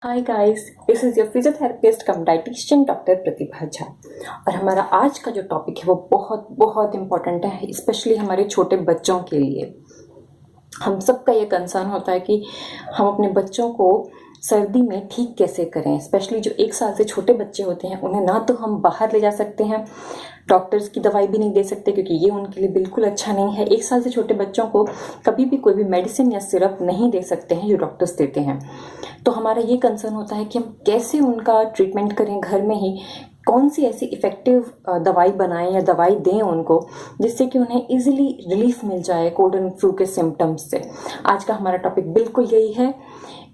Hi guys, this is your physiotherapist cum dietitian doctor Pratibha Jha. और हमारा आज का जो टॉपिक है वो बहुत बहुत इम्पोर्टेंट है, स्पेशली हमारे छोटे बच्चों के लिए। हम सबका ये कंसर्न होता है कि हम अपने बच्चों को सर्दी में ठीक कैसे करें। स्पेशली जो 1 साल से छोटे बच्चे होते हैं उन्हें ना तो हम बाहर ले जा सकते हैं, डॉक्टर्स की दवाई भी नहीं दे सकते क्योंकि ये उनके लिए बिल्कुल अच्छा नहीं है। 1 साल से छोटे बच्चों को कभी भी कोई भी मेडिसिन या सिरप नहीं दे सकते हैं जो डॉक्टर्स देते हैं। तो हमारा ये कंसर्न होता है कि हम कैसे उनका ट्रीटमेंट करें घर में ही, कौन सी ऐसी इफ़ेक्टिव दवाई बनाएं या दवाई दें उनको जिससे कि उन्हें इजीली रिलीफ मिल जाए कोल्ड एंड फ्लू के सिम्टम्स से। आज का हमारा टॉपिक बिल्कुल यही है,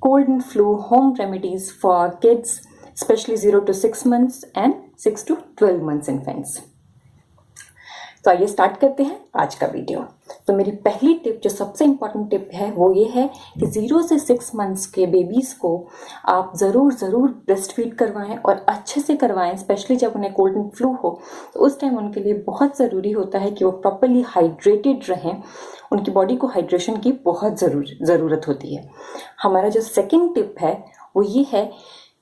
cold and flu home remedies for kids specially 0 to 6 months and 6 to 12 months infants. तो आइए स्टार्ट करते हैं आज का वीडियो। तो मेरी पहली टिप, जो सबसे इम्पॉर्टेंट टिप है, वो ये है कि 0 से 6 मंथ्स के बेबीज़ को आप ज़रूर ब्रेस्ट फीड करवाएं और अच्छे से करवाएं। स्पेशली जब उन्हें कोल्ड एंड फ्लू हो तो उस टाइम उनके लिए बहुत ज़रूरी होता है कि वो प्रॉपरली हाइड्रेटेड रहें। उनकी बॉडी को हाइड्रेशन की बहुत ज़रूरत होती है। हमारा जो सेकेंड टिप है वो ये है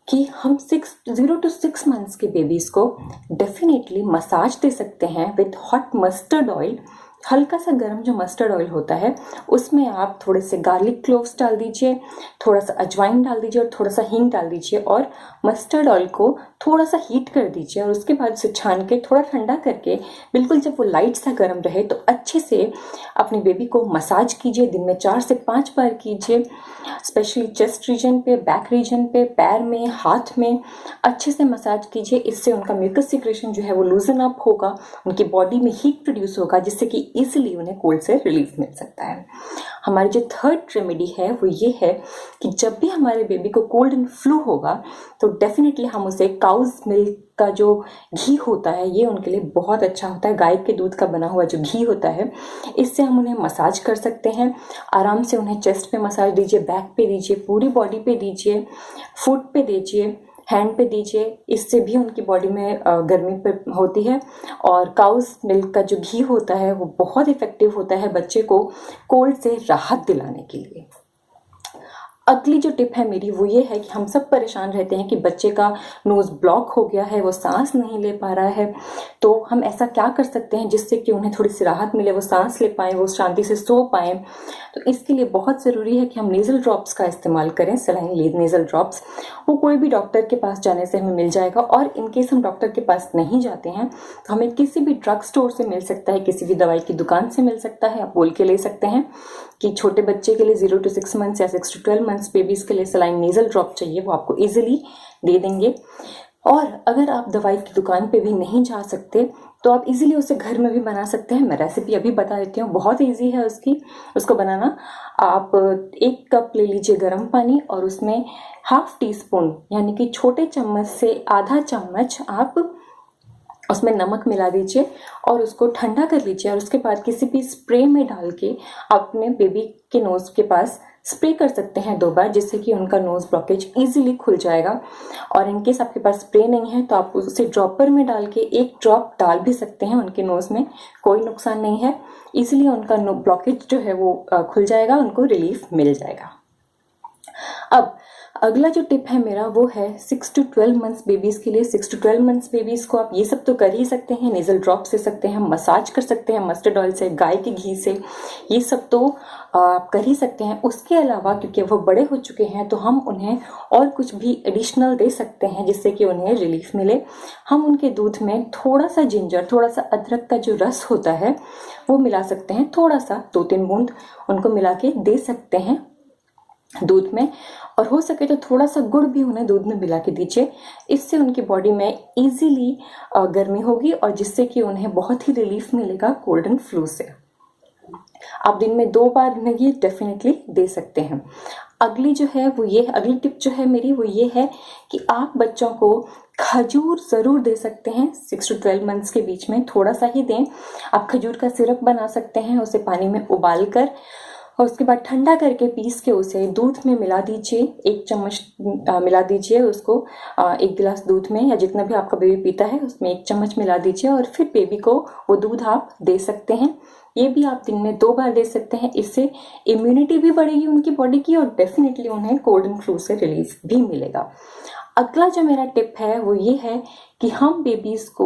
कि हम 0 to 6 मंथ्स के बेबीज़ को डेफिनेटली मसाज दे सकते हैं विद हॉट मस्टर्ड ऑयल। हल्का सा गर्म जो मस्टर्ड ऑयल होता है उसमें आप थोड़े से गार्लिक क्लोव्स डाल दीजिए, थोड़ा सा अजवाइन डाल दीजिए और थोड़ा सा हींग डाल दीजिए और मस्टर्ड ऑयल को थोड़ा सा हीट कर दीजिए और उसके बाद उसे छान के थोड़ा ठंडा करके बिल्कुल जब वो लाइट सा गर्म रहे तो अच्छे से अपने बेबी को मसाज कीजिए। दिन में 4 से 5 बार कीजिए, स्पेशली चेस्ट रीजन पे, बैक रीजन पे, पैर में, हाथ में अच्छे से मसाज कीजिए। इससे उनका म्यूकस सिक्रेशन जो है वो लूजन अप होगा, उनकी बॉडी में हीट प्रोड्यूस होगा जिससे कि इजीली उन्हें कोल्ड से रिलीफ मिल सकता है। हमारी जो थर्ड रेमेडी है वो ये है कि जब भी हमारे बेबी को कोल्ड एंड फ्लू होगा तो डेफिनेटली हम उसे काउज मिल्क का जो घी होता है ये उनके लिए बहुत अच्छा होता है। गाय के दूध का बना हुआ जो घी होता है, इससे हम उन्हें मसाज कर सकते हैं। आराम से उन्हें चेस्ट पे मसाज दीजिए, बैक पे दीजिए, पूरी बॉडी पे दीजिए, फुट पे दीजिए, हैंड पे दीजिए। इससे भी उनकी बॉडी में गर्मी पे होती है। और काउज मिल्क का जो घी होता है वो बहुत इफेक्टिव होता है बच्चे को कोल्ड से राहत दिलाने के लिए। अगली जो टिप है मेरी वो ये है कि हम सब परेशान रहते हैं कि बच्चे का नोज़ ब्लॉक हो गया है, वो सांस नहीं ले पा रहा है। तो हम ऐसा क्या कर सकते हैं जिससे कि उन्हें थोड़ी सी राहत मिले, वो सांस ले पाएँ, वो शांति से सो पाएँ। तो इसके लिए बहुत ज़रूरी है कि हम नेज़ल ड्रॉप्स का इस्तेमाल करें, सलाइन नेज़ल ड्रॉप्स। वो कोई भी डॉक्टर के पास जाने से हमें मिल जाएगा और इनकेस हम डॉक्टर के पास नहीं जाते हैं तो हमें किसी भी ड्रग स्टोर से मिल सकता है, किसी भी दवाई की दुकान से मिल सकता है। आप बोल के ले सकते हैं कि छोटे बच्चे के लिए 0 to 6 months या 6 to 12 months बेबीज़ के लिए सलाइन नेज़ल ड्रॉप चाहिए, वो आपको इजीली दे देंगे। और अगर आप दवाई की दुकान पे भी नहीं जा सकते तो आप इजीली उसे घर में भी बना सकते हैं। मैं रेसिपी अभी बता देती हूँ, बहुत इजी है उसको बनाना। आप 1 कप ले लीजिए गर्म पानी और उसमें ½ टीस्पून यानी कि छोटे चम्मच से आधा चम्मच आप उसमें नमक मिला दीजिए और उसको ठंडा कर लीजिए। और उसके बाद किसी भी स्प्रे में डाल के अपने बेबी के नोज़ के पास स्प्रे कर सकते हैं 2 बार, जिससे कि उनका नोज़ ब्लॉकेज इजीली खुल जाएगा। और इनकेस आपके पास स्प्रे नहीं है तो आप उसे ड्रॉपर में डाल के 1 ड्रॉप डाल भी सकते हैं उनके नोज़ में, कोई नुकसान नहीं है। इजीली उनका ब्लॉकेज जो है वो खुल जाएगा, उनको रिलीफ मिल जाएगा। अब अगला जो टिप है मेरा वो है 6 to 12 months बेबीज़ के लिए। 6 to 12 months बेबीज़ को आप ये सब तो कर ही सकते हैं, नेज़ल ड्रॉप से सकते हैं, मसाज कर सकते हैं मस्टर्ड ऑयल से, गाय के घी से, ये सब तो आप कर ही सकते हैं। उसके अलावा क्योंकि वो बड़े हो चुके हैं तो हम उन्हें और कुछ भी एडिशनल दे सकते हैं जिससे कि उन्हें रिलीफ मिले। हम उनके दूध में थोड़ा सा जिंजर, थोड़ा सा अदरक का जो रस होता है वो मिला सकते हैं, थोड़ा सा 2-3 बूंद उनको मिला के दे सकते हैं दूध में। और हो सके तो थोड़ा सा गुड़ भी उन्हें दूध में मिला के दीजिए। इससे उनकी बॉडी में इजीली गर्मी होगी और जिससे कि उन्हें बहुत ही रिलीफ मिलेगा कोल्ड एंड फ्लू से। आप दिन में 2 बार उन्हें ये डेफिनेटली दे सकते हैं। अगली टिप जो है मेरी वो ये है कि आप बच्चों को खजूर ज़रूर दे सकते हैं 6 to 12 months के बीच में, थोड़ा सा ही दें। आप खजूर का सिरप बना सकते हैं, उसे पानी में उबाल कर और उसके बाद ठंडा करके पीस के उसे दूध में मिला दीजिए। 1 चम्मच मिला दीजिए उसको 1 गिलास दूध में, या जितना भी आपका बेबी पीता है उसमें 1 चम्मच मिला दीजिए और फिर बेबी को वो दूध आप दे सकते हैं। ये भी आप दिन में 2 बार दे सकते हैं। इससे इम्यूनिटी भी बढ़ेगी उनकी बॉडी की और डेफिनेटली उन्हें कोल्ड एंड फ्लू से रिलीफ भी मिलेगा। अगला जो मेरा टिप है वो ये है कि हम बेबीज़ को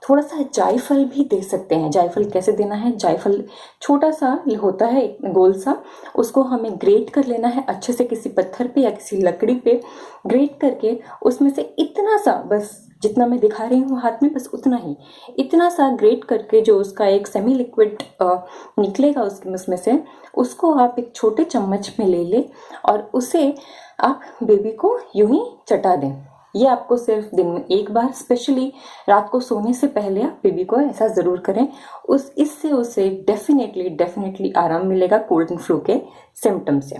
थोड़ा सा जायफल भी दे सकते हैं। जायफल कैसे देना है? जायफल छोटा सा होता है गोल सा, उसको हमें ग्रेट कर लेना है अच्छे से किसी पत्थर पे या किसी लकड़ी पे ग्रेट करके उसमें से इतना सा, बस जितना मैं दिखा रही हूँ हाथ में, बस उतना ही, इतना सा ग्रेट करके जो उसका एक सेमी लिक्विड निकलेगा उसमें से, उसको आप एक छोटे चम्मच में ले लें और उसे आप बेबी को यूं ही चटा दें। ये आपको सिर्फ दिन में 1 बार, स्पेशली रात को सोने से पहले आप बेबी को ऐसा ज़रूर करें। इससे उसे डेफिनेटली आराम मिलेगा कोल्ड एंड फ्लू के सिम्टम से।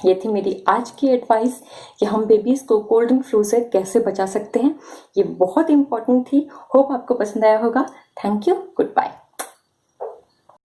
ये थी मेरी आज की एडवाइस कि हम बेबीज़ को कोल्ड एंड फ्लू से कैसे बचा सकते हैं। ये बहुत इंपॉर्टेंट थी। होप आपको पसंद आया होगा। Thank you. Good bye.